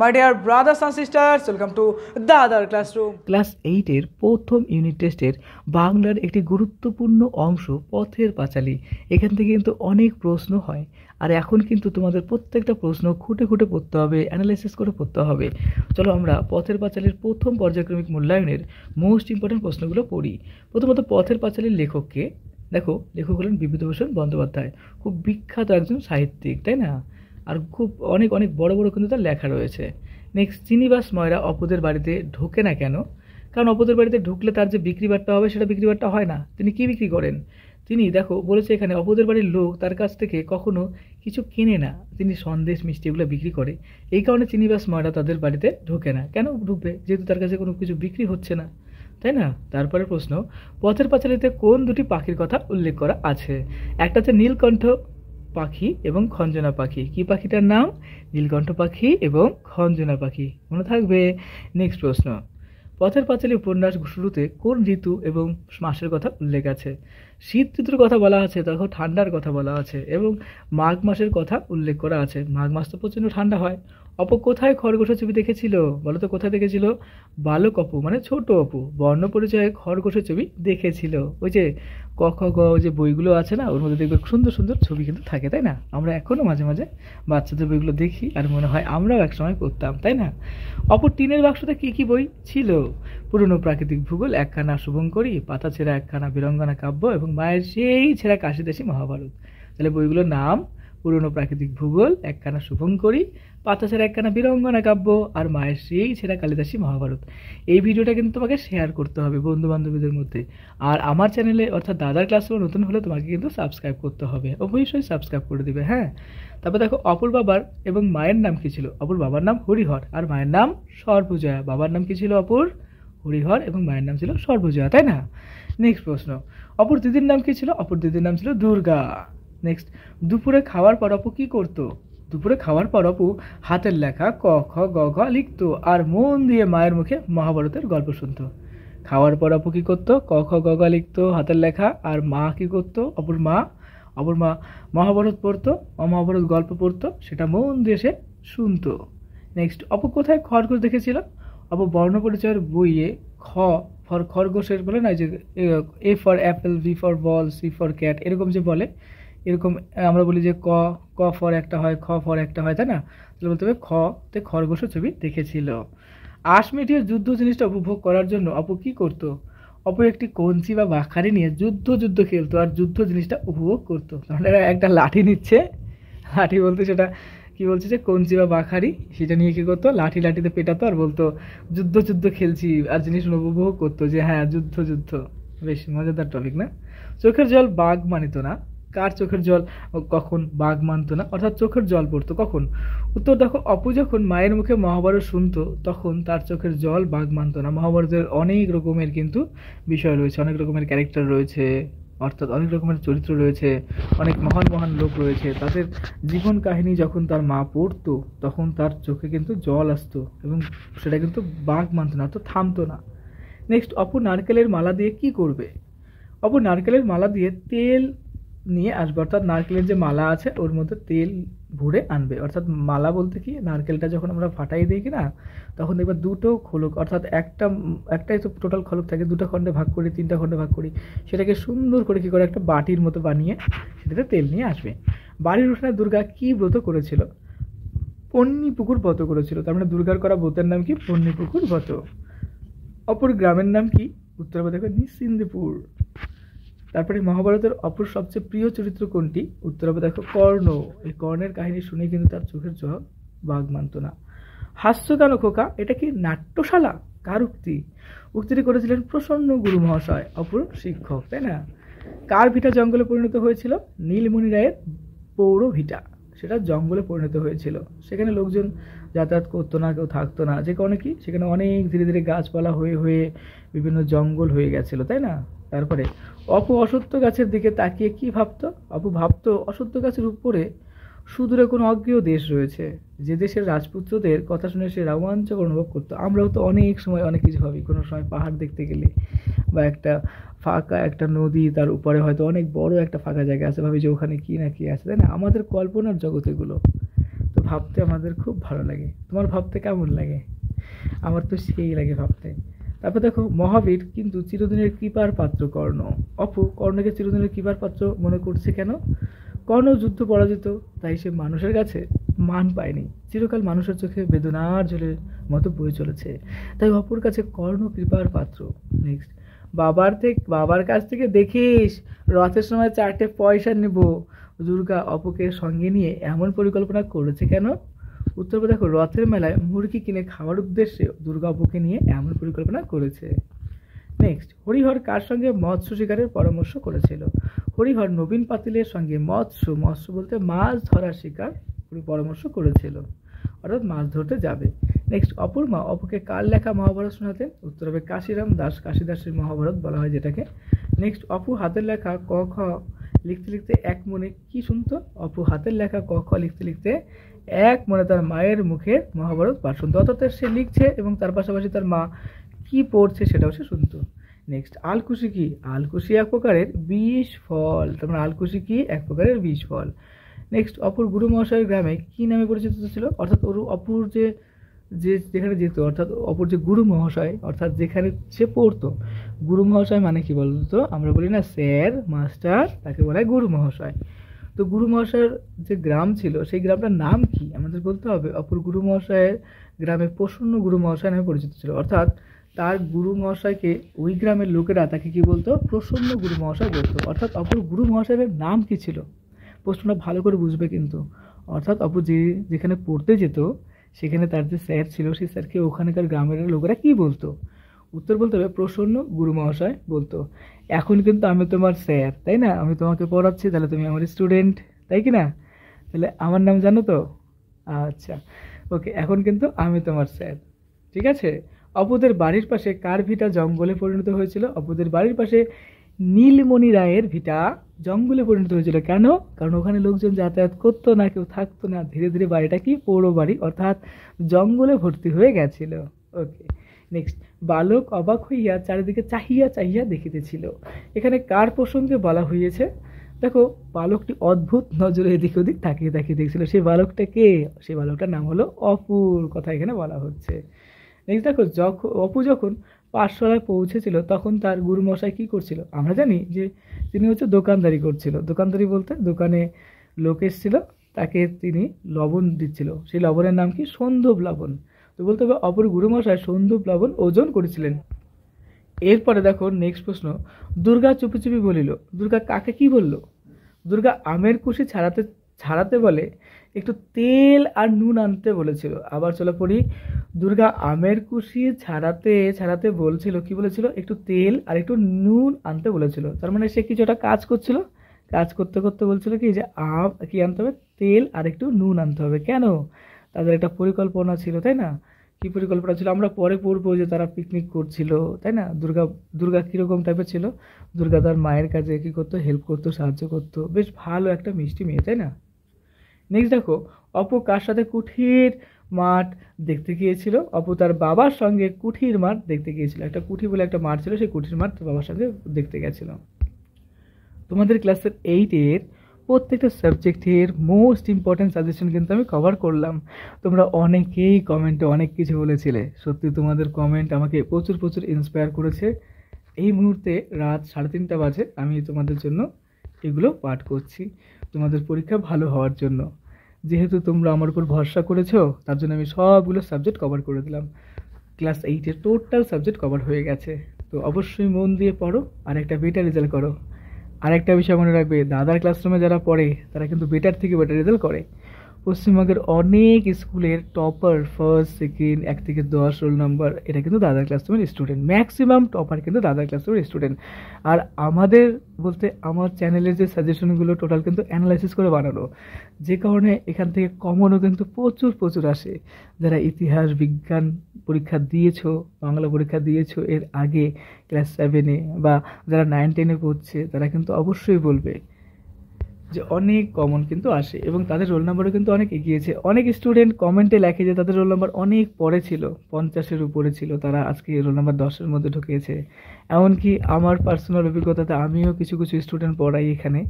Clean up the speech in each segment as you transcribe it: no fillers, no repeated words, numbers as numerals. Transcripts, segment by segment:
My dear brothers and sisters, welcome to the other classroom. Class 8-এর প্রথম unit টেস্টের বাংলার একটি গুরুত্বপূর্ণ অংশ পথের পাঁচালী। এখান থেকে কিন্তু অনেক প্রশ্ন হয়, আর এখন কিন্তু তোমাদের প্রত্যেকটা প্রশ্ন খুঁটে খুঁটে পড়তে হবে, অ্যানালাইসিস করে পড়তে হবে। চলো আমরা পথের পাঁচালীর প্রথম পর্যায়ক্রমিক মূল্যায়নের মোস্ট ইম্পর্টেন্ট প্রশ্নগুলো পড়ি। প্রথমত পথের পাঁচালীর লেখককে দেখো, লেখক হলেন বিভূতিভূষণ বন্দ্যোপাধ্যায়। খুব বিখ্যাত একজন সাহিত্যিক, তাই না? আর খুব অনেক অনেক বড় বড় কিন্তু তার লেখা রয়েছে। নেক্সট, চিনিবাস ময়রা অপুদের বাড়িতে ঢোকে না কেন? কারণ অপুদের বাড়িতে ঢুকলে তার যে বিক্রি বাট্টা হবে সেটা বিক্রি বাট্টা হয় না। তিনি কি বিক্রি করেন? তিনি দেখো বলেছে এখানে অপুদের বাড়ির লোক তার কাছ থেকে কখনো কিছু কেনে না, তিনি সন্দেশ মিষ্টি এগুলো বিক্রি করে। এই কারণে চিনিবাস ময়রা তাদের বাড়িতে ঢোকে না। কেন ঢুকবে? যেহেতু তার কাছে কোনো কিছু বিক্রি হচ্ছে না, তাই না? তারপরে প্রশ্ন, পথের পাঁচালীতে কোন দুটি পাখির কথা উল্লেখ করা আছে? একটা হচ্ছে নীলকণ্ঠ পাখি এবং খঞ্জনা পাখি। কি পাখিটার নাম? নীলকণ্ঠ পাখি এবং খঞ্জনা পাখি, মনে থাকবে। নেক্সট প্রশ্ন, পথের পাঁচালী উপন্যাস শুরুতে কোন ঋতু এবং মাসের কথা উল্লেখ আছে? শীত ঋতুর কথা বলা আছে, তখন ঠান্ডার কথা বলা আছে, এবং মাঘ মাসের কথা উল্লেখ করা আছে। মাঘ মাস তো প্রচণ্ড ঠান্ডা হয়। অপু কোথায় খরগোশের ছবি দেখেছিল? বলো তো কোথায় দেখেছিল? বালক অপু মানে ছোট অপু বর্ণ পরিচয়ে খরগোশের ছবি দেখেছিল। ওই যে ক খ গ যে বইগুলো আছে না, ওর মধ্যে দেখবে সুন্দর সুন্দর ছবি কিন্তু থাকে, তাই না? আমরা এখনও মাঝে মাঝে বাচ্চাদের বইগুলো দেখি আর মনে হয় আমরাও একসময় পড়তাম, তাই না? অপর টিনের বাক্সতে কী কী বই ছিল? পুরনো প্রাকৃতিক ভূগোল একখানা, শুভঙ্করী, পাতা ছেঁড়া একখানা, বীরঙ্গনা কাব্য এবং মায়ের সেই ছেঁড়া কাশিদাসী মহাভারত। তাহলে বইগুলোর নাম পুরনো প্রাকৃতিক ভূগোল একখানা, শুভঙ্করী, পাতা ছেঁড়া একখানা, বীরঙ্গনা কাব্য আর মায়ের সেই ছেঁড়া কালিদাসী মহাভারত। এই ভিডিওটা কিন্তু তোমাকে শেয়ার করতে হবে বন্ধু বান্ধবীদের মধ্যে। আর আমার চ্যানেলে অর্থাৎ দাদার ক্লাসরুমে নতুন হলে তোমাকে কিন্তু সাবস্ক্রাইব করতে হবে, অবশ্যই সাবস্ক্রাইব করে দিবে, হ্যাঁ। তারপর দেখো, অপুর বাবার এবং মায়ের নাম কি ছিল? অপুর বাবার নাম হরিহর আর মায়ের নাম সর্বজয়া। বাবার নাম কি ছিল অপুর? হরিহর এবং মায়ের নাম ছিল সর্বজয়া, তাই না? নেক্সট প্রশ্ন, অপুর দিদির নাম কি ছিল? অপুর দিদির নাম ছিল দুর্গা। নেক্সট, দুপুরে খাওয়ার পর অপু কি করতো? দুপুরে খাওয়ার পর অপু হাতের লেখা ক খ গ ঘ লিখতো আর মন দিয়ে মায়ের মুখে মহাভারতের গল্প শুনতো। খাওয়ার পর অপু কি করতো? ক খ গ ঘ লিখতো, হাতের লেখা। আর মা কি করতো? অপুর মা মহাভারত পড়তো, মহাভারত গল্প পড়তো, সেটা মন দিয়ে সে শুনতো। নেক্সট, অপু কোথায় খরগোশ দেখেছিল? অপু বর্ণ পরিচয়ের বইয়ে খ ফর খরগোশের বলে না, যে A for apple, B for ball, C for cat, এরকম যে বলে, এরকম আমরা বলি যে ক ফর একটা হয়, খ ফর একটা হয়, তাই না? তাহলে বলতে হবে খ তে খরগোশের ছবি দেখেছিল। আঁশ মিটিয়ে যুদ্ধ জিনিসটা উপভোগ করার জন্য অপু কি করতো? অপু একটি কঞ্চি বা বাখারি নিয়ে যুদ্ধ খেলতো আর যুদ্ধ জিনিসটা উপভোগ করতো। তাহলে একটা লাঠি নিচ্ছে, লাঠি বলতে সেটা কি বলছে, যে কঞ্চি বা বাখারি, সেটা নিয়ে কি করতো? লাঠিতে পেটাতো আর বলতো যুদ্ধ খেলছি, আর জিনিসগুলো উপভোগ করতো যে হ্যাঁ যুদ্ধ। বেশ মজাদার টপিক না? চোখের জল বাঘ মানিত না। কার চোখের জল কখন বাঘ মানতো না, অর্থাৎ চোখের জল পড়তো কখন? উত্তর দেখো, অপু যখন মায়ের মুখে মহাভারত শুনতো তখন তার চোখের জল বাঘ মানতো না। মহাভারতের অনেক রকমের কিন্তু বিষয় রয়েছে, অনেক রকমের ক্যারেক্টার রয়েছে, অর্থাৎ অনেক রকমের চরিত্র রয়েছে, অনেক মহান লোক রয়েছে। তাদের জীবন কাহিনী যখন তার মা পড়তো তখন তার চোখে কিন্তু জল আসতো এবং সেটা কিন্তু বাঘ মানতো না, অর্থাৎ থামতো না। নেক্সট, অপু নারকেলের মালা দিয়ে কি করবে? অপু নারকেলের মালা দিয়ে তেল নিয়ে আসবে, অর্থাৎ নারকেলের যে মালা আছে ওর মধ্যে তেল ভরে আনবে। অর্থাৎ মালা বলতে কি, নারকেলটা যখন আমরা ফাটাই দিই কিনা তখন দেখবা দুটো খোলক, অর্থাৎ একটাই তো টোটাল খোলক থাকে, দুটো খণ্ডে ভাগ করি, তিনটা খণ্ডে ভাগ করি, সেটাকে সুন্দর করে কি করে একটা বাটির মতো বানিয়ে সেটাতে তেল নিয়ে আসবে। বাড়ির উঠানে দুর্গা কি ব্রত করেছিল? পন্নীপুকুর ব্রত করেছিল। তার মানে দুর্গার করা ব্রতের নাম কি? পন্নীপুকুর ব্রত। অপর গ্রামের নাম কি? উত্তর হবে দেখো নিশ্চিন্দিপুর। তারপরে মহাভারতের অপর সবচেয়ে প্রিয় চরিত্র কোনটি? উত্তর হবে দেখো কর্ণ। এই কর্ণের কাহিনী শুনে কিন্তু তার চোখের জল বাঘ মানত না। হাস্য কেন খোকা, এটা কি নাট্যশালা? কার উক্তি? উক্তিটি করেছিলেন প্রসন্ন গুরু মহাশয়, অপর শিক্ষক, তাই না? কার ভিটা জঙ্গলে পরিণত হয়েছিল? নীলমণি রায়ের পৌর ভিটা, সেটা জঙ্গলে পরিণত হয়েছিল। সেখানে লোকজন যাতায়াত করতো না, কেউ থাকতো না, যে কারণে কি সেখানে অনেক ধীরে ধীরে গাছপালা হয়ে বিভিন্ন জঙ্গল হয়ে গেছিল, তাই না? তারপরে অপু অসত্য গাছের দিকে তাকিয়ে কি ভাবতো? অপু ভাবতো অসত্য গাছের উপরে সুদূরে কোনো অজ্ঞেয় দেশ রয়েছে, যে দেশের রাজপুত্রদের কথা শুনে সে রোমাঞ্চকর অনুভব করতো। আমরাও তো অনেক সময় অনেক কিছু ভাবি, কোনো সময় পাহাড় দেখতে গেলে বা একটা ফাঁকা একটা নদী, তার উপরে হয়তো অনেক বড় একটা ফাঁকা জায়গা আছে, ভাবি যে ওখানে কি না কি আছে, তাই না? আমাদের কল্পনার জগৎ এগুলো। তো ভাবতে আমাদের খুব ভালো লাগে। তোমার ভাবতে কেমন লাগে? আমার তো সেই লাগে ভাবতে। তারপর দেখো, মহাবীর কিন্তু চিরদিনের কৃপার পাত্র কর্ণ। অপু কর্ণকে চিরদিনের কৃপার পাত্র মনে করছে কেন? কর্ণ যুদ্ধ পরাজিত, তাই সে মানুষের কাছে মান পায়নি, চিরকাল মানুষের চোখে বেদনার জলের মতো বয়ে চলেছে, তাই অপুর কাছে কর্ণ কৃপার পাত্র। নেক্সট, বাবার কাছ থেকে দেখিস রথের সময় 4টে পয়সা নেব। দুর্গা অপুকে সঙ্গে নিয়ে এমন পরিকল্পনা করেছে কেন? উত্তর দেখো, রথের মেলায় মুরগি কিনে খাওয়ার উদ্দেশ্যে দুর্গা অপুকে নিয়ে এমন পরিকল্পনা করেছে। নেক্সট, হরিহর কার সঙ্গে মৎস্য শিকারের পরামর্শ করেছিল? হরিহর নবীন পাতিলের সঙ্গে মৎস্য বলতে মাছ ধরার শিকার পরামর্শ করেছিল, অর্থাৎ মাছ ধরতে যাবে। নেক্সট, অপুর মা অপুকে কার লেখা মহাভারত শোনাতেন? উত্তর হবে কাশিদাসের মহাভারত বলা হয় যেটাকে। নেক্সট, অপু হাতের লেখা ক খ লিখতে লিখতে এক মনে কি শুনতো? অপু হাতের লেখা ক খ লিখতে লিখতে এক মনে তার মায়ের মুখের মহাভারত পাঠ শুনতো, অর্থাৎ সে লিখছে এবং তার পাশাপাশি তার মা কি পড়ছে সেটাও সে শুনতো। নেক্সট, আলকুশি কি? আলকুশি এক প্রকারের বিষ ফল। তার মানে আলকুশি কি? এক প্রকারের বিষ ফল। নেক্সট, অপুর গুরু মহাশয়ের গ্রামে কি নামে পরিচিত ছিল? অর্থাৎ অপুর যেখানে যেত, অর্থাৎ অপুর যে গুরু মহাশয়, অর্থাৎ যেখানে সে পড়তো, গুরু মহাশয় মানে কি বলতো? আমরা বলি না স্যার, মাস্টার, তাকে বলা হয় গুরু মহাশয়। তো গুরু মহাশয়ের যে গ্রাম ছিল সেই গ্রামটার নাম কি? আমাদের বলতে হবে অপুর গুরু মহাশয়ের গ্রামে প্রসন্ন গুরু মহাশয় নামে পরিচিত ছিল, অর্থাৎ তার গুরু মহাশয়কে ওই গ্রামের লোকেরা তাকে কি বলতো? প্রসন্ন গুরু মহাশয় বলতো। অর্থাৎ অপুর গুরু মহাশয়ের নাম কি ছিল? প্রশ্নটা ভালো করে বুঝবে কিন্তু। অর্থাৎ অপু যেখানে পড়তে যেত সেখানে তার যে স্যার ছিল সেই স্যারকে ওখানকার গ্রামের লোকেরা কি বলতো? উত্তর বলতে হবে প্রসন্ন গুরু মহাশয় বলতো। এখন কিন্তু আমি তোমার স্যার, তাই না? আমি তোমাকে পড়াচ্ছি, তাহলে তুমি আমার স্টুডেন্ট, তাই কি না? তাহলে আমার নাম জানো তো? আচ্ছা, ওকে, এখন কিন্তু আমি তোমার স্যার, ঠিক আছে? অপুদের বাড়ির পাশে কার ভিটা জঙ্গলে পরিণত হয়েছিল? অপুদের বাড়ির পাশে নীলমণি রায়ের ভিটা জঙ্গলে পরিণত হয়েছিল। কেন? কারণ ওখানে লোকজন যাতায়াত করতো না, কেউ থাকতো না, ধীরে ধীরে বাড়িটা কি পৌর বাড়ি অর্থাৎ জঙ্গলে ভর্তি হয়ে গেছিল। ওকে, নেক্সট, বালক অবাক হইয়া চারিদিকে চাহিয়া চাহিয়া দেখিতেছিল। এখানে কার প্রসঙ্গে বলা হয়েছে? দেখো, বালকটি অদ্ভুত নজরে এদিক ওদিক তাকিয়ে তাকিয়ে দেখছিল। সেই বালকটা কে? সেই বালকটার নাম হলো অপুর কথা এখানে বলা হচ্ছে। নেক্সট দেখো, অপু যখন পাঠশালায় পৌঁছেছিল তখন তার গুরুমশাই কি করছিল? আমরা জানি যে তিনি হচ্ছে দোকানদারি করছিল। দোকানদারি বলতে দোকানে লোক এসেছিল, তাকে তিনি লবণ দিচ্ছিল। সেই লবণের নাম কি? সন্দুব লবণ। তো বলতে হবে অপর গুরুমশাই সন্দুব লবণ ওজন করেছিলেন। এরপরে দেখো নেক্সট প্রশ্ন, দুর্গা চুপি চুপি বলিল। দুর্গা কাকে কি বলল? দুর্গা আমের কুশি ছাড়াতে বলে একটু তেল আর নুন আনতে বলেছিল। আবার চলো পড়ি, দুর্গা আমের কুশি ছাড়াতে বলছিল, কি বলেছিল? একটু তেল আর একটু নুন আনতে বলেছিল। তার মানে সে কিছু একটা কাজ করছিল, কাজ করতে করতে বলছিল কি যে কি আনতে হবে? তেল আর একটু নুন আনতে হবে। কেন? তাদের একটা পরিকল্পনা ছিল, তাই না? কি পরিকল্পনা ছিল আমরা পরে পড়বো, যে তারা পিকনিক করছিল, তাই না? দুর্গা কিরকম টাইপের ছিল? দুর্গা তার মায়ের কাছে কি করতো? হেল্প করতো, সাহায্য করতো, বেশ ভালো একটা মিষ্টি মেয়ে, তাই না? নেক্সট দেখো, অপু কার সাথে কুঠির মাঠ দেখতে গিয়েছিল? অপু তার বাবার সঙ্গে কুঠির মাঠ দেখতে গিয়েছিল। একটা কুঠি বলে একটা মাঠ ছিল, সেই কুঠির মাঠ তার বাবার সঙ্গে দেখতে গেছিল। তোমাদের ক্লাসের 8-এর প্রত্যেকটা সাবজেক্টের মোস্ট ইম্পর্ট্যান্ট সাজেশন কিন্তু আমি কভার করলাম। তোমরা অনেকেই কমেন্টে অনেক কিছু বলেছিলে, সত্যি তোমাদের কমেন্ট আমাকে প্রচুর প্রচুর ইন্সপায়ার করেছে। এই মুহূর্তে রাত 3:30 বাজে, আমি তোমাদের জন্য এগুলো পাঠ করছি তোমাদের পরীক্ষা ভালো হওয়ার জন্য। যেহেতু তোমরা আমার উপর ভরসা করেছো, তার জন্য আমি সবগুলো সাবজেক্ট কভার করে দিলাম। ক্লাস 8-এর টোটাল সাবজেক্ট কভার হয়ে গেছে। তো অবশ্যই মন দিয়ে পড়ো আর একটা বেটার রেজাল্ট করো। আর একটা বিষয় মনে রাখবে, দাদার ক্লাসরুমে যারা পড়ে তারা কিন্তু বেটার থেকে বেটার রেজাল্ট করে। পশ্চিমবঙ্গের অনেক স্কুলের টপার, ফার্স্ট, সেকেন্ড, 1 থেকে 10 রোল নাম্বার, এটা কিন্তু দাদার ক্লাসরুমের স্টুডেন্ট। ম্যাক্সিমাম টপার কিন্তু দাদার ক্লাসরুমের স্টুডেন্ট। আর আমাদের বলতে আমার চ্যানেলের যে সাজেশনগুলো টোটাল কিন্তু অ্যানালাইসিস করে বানানো, যে কারণে এখান থেকে কমনও কিন্তু প্রচুর প্রচুর আসে। যারা ইতিহাস, বিজ্ঞান পরীক্ষা দিয়েছো, বাংলা পরীক্ষা দিয়েছো এর আগে ক্লাস 7-এ, বা যারা 9-10-এ পড়ছে, তারা কিন্তু অবশ্যই বলবে যে অনেক কমন কিন্তু আসে এবং তাদের রোল নাম্বারও কিন্তু অনেক এগিয়েছে। অনেক স্টুডেন্ট কমেন্টে লেখে যে তাদের রোল নাম্বার অনেক পরে ছিল, 50-এর উপরে ছিল, তারা আজকে রোল নাম্বার 10-এর মধ্যে ঢুকিয়েছে। এমনকি আমার পার্সোনাল অভিজ্ঞতাতে আমিও কিছু কিছু স্টুডেন্ট পড়াই এখানে।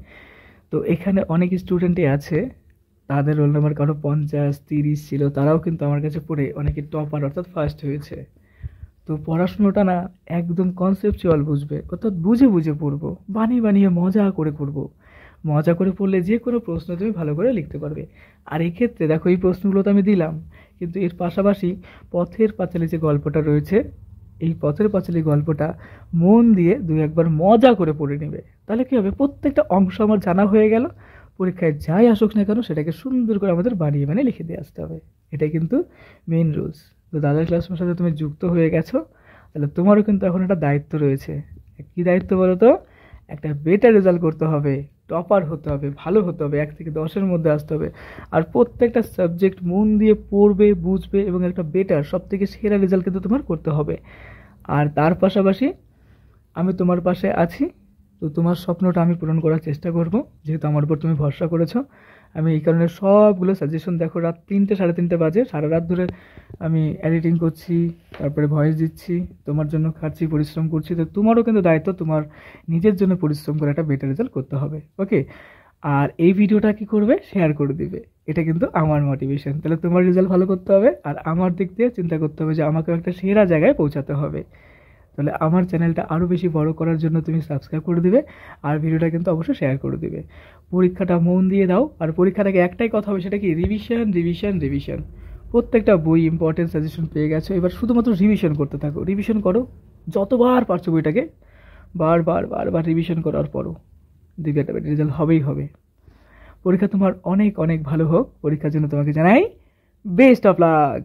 তো এখানে অনেক স্টুডেন্টই আছে তাদের রোল নাম্বার কারো 50, 30 ছিল, তারাও কিন্তু আমার কাছে পড়ে অনেকে টপার অর্থাৎ ফার্স্ট হয়েছে। তো পড়াশুনোটা না একদম কনসেপচুয়াল বুঝবে, অর্থাৎ বুঝে বুঝে পড়বো, বানিয়ে বানিয়ে মজা করে পড়বো। মজা করে পড়লে যে কোনো প্রশ্ন তুমি ভালো করে লিখতে পারবে। আর এই ক্ষেত্রে দেখো, এই প্রশ্নগুলো তো আমি দিলাম, কিন্তু এর পাশাপাশি পথের পাঁচালী যে গল্পটা রয়েছে, এই পথের পাঁচালী গল্পটা মন দিয়ে দুই একবার মজা করে পড়ে নেবে। তাহলে কি হবে, প্রত্যেকটা অংশ আমার জানা হয়ে গেল। পরীক্ষায় যাই আসুক না কেন সেটাকে সুন্দর করে আমাদের বানিয়ে বানিয়ে লিখে দিয়ে আসতে হবে। এটাই কিন্তু মেইন রুলস। তো দাদার ক্লাসের সাথে তুমি যুক্ত হয়ে গেছো, তাহলে তোমারও কিন্তু এখন একটা দায়িত্ব রয়েছে। কী দায়িত্ব বলো তো? একটা বেটার রেজাল্ট করতে হবে, টপার হতে হবে, ভালো হতে হবে, 1 থেকে 10-এর মধ্যে আসতে হবে। আর প্রত্যেকটা সাবজেক্ট মন দিয়ে পড়বে, বুঝবে এবং একটা বেটার সবথেকে সেরা রেজাল্ট কিন্তু তোমার করতে হবে। আর তার পাশাপাশি আমি তোমার পাশে আছি। তো তোমার স্বপ্নটা আমি পূরণ করার চেষ্টা করব, যেহেতু আমার উপর তুমি ভরসা করেছো। আমি এই কারণে সবগুলো সাজেশন, দেখো রাত 3টে 3:30 বাজে, সারা রাত ধরে আমি এডিটিং করছি, তারপরে ভয়েস দিচ্ছি, তোমার জন্য খাচ্ছি, পরিশ্রম করছি। তো তোমারও কিন্তু দায়িত্ব তোমার নিজের জন্য পরিশ্রম করে একটা বেটার রেজাল্ট করতে হবে, ওকে? আর এই ভিডিওটা কি করবে, শেয়ার করে দিবে। এটা কিন্তু আমার মোটিভেশন। তাহলে তোমার রেজাল্ট ভালো করতে হবে, আর আমার দিক দিয়ে চিন্তা করতে হবে যে আমাকে একটা সেরা জায়গায় পৌঁছাতে হবে। তাহলে আমার চ্যানেলটা আরও বেশি বড় করার জন্য তুমি সাবস্ক্রাইব করে দিবে, আর ভিডিওটা কিন্তু অবশ্যই শেয়ার করে দিবে। পরীক্ষাটা মন দিয়ে দাও, আর পরীক্ষাটাকে একটাই কথা হবে, সেটা কি, রিভিশন রিভিশন রিভিশন। প্রত্যেকটা বই ইম্পর্টেন্ট সাজেশন পেয়ে গেছো, এবার শুধুমাত্র রিভিশন করতে থাকো। রিভিশন করো যতবার পারছো বইটাকে, বারবার বারবার রিভিশন করার পরও দিবে একটা রেজাল্ট হবেই হবে। পরীক্ষা তোমার অনেক অনেক ভালো হোক। পরীক্ষার জন্য তোমাকে জানাই বেস্ট অফ লাক।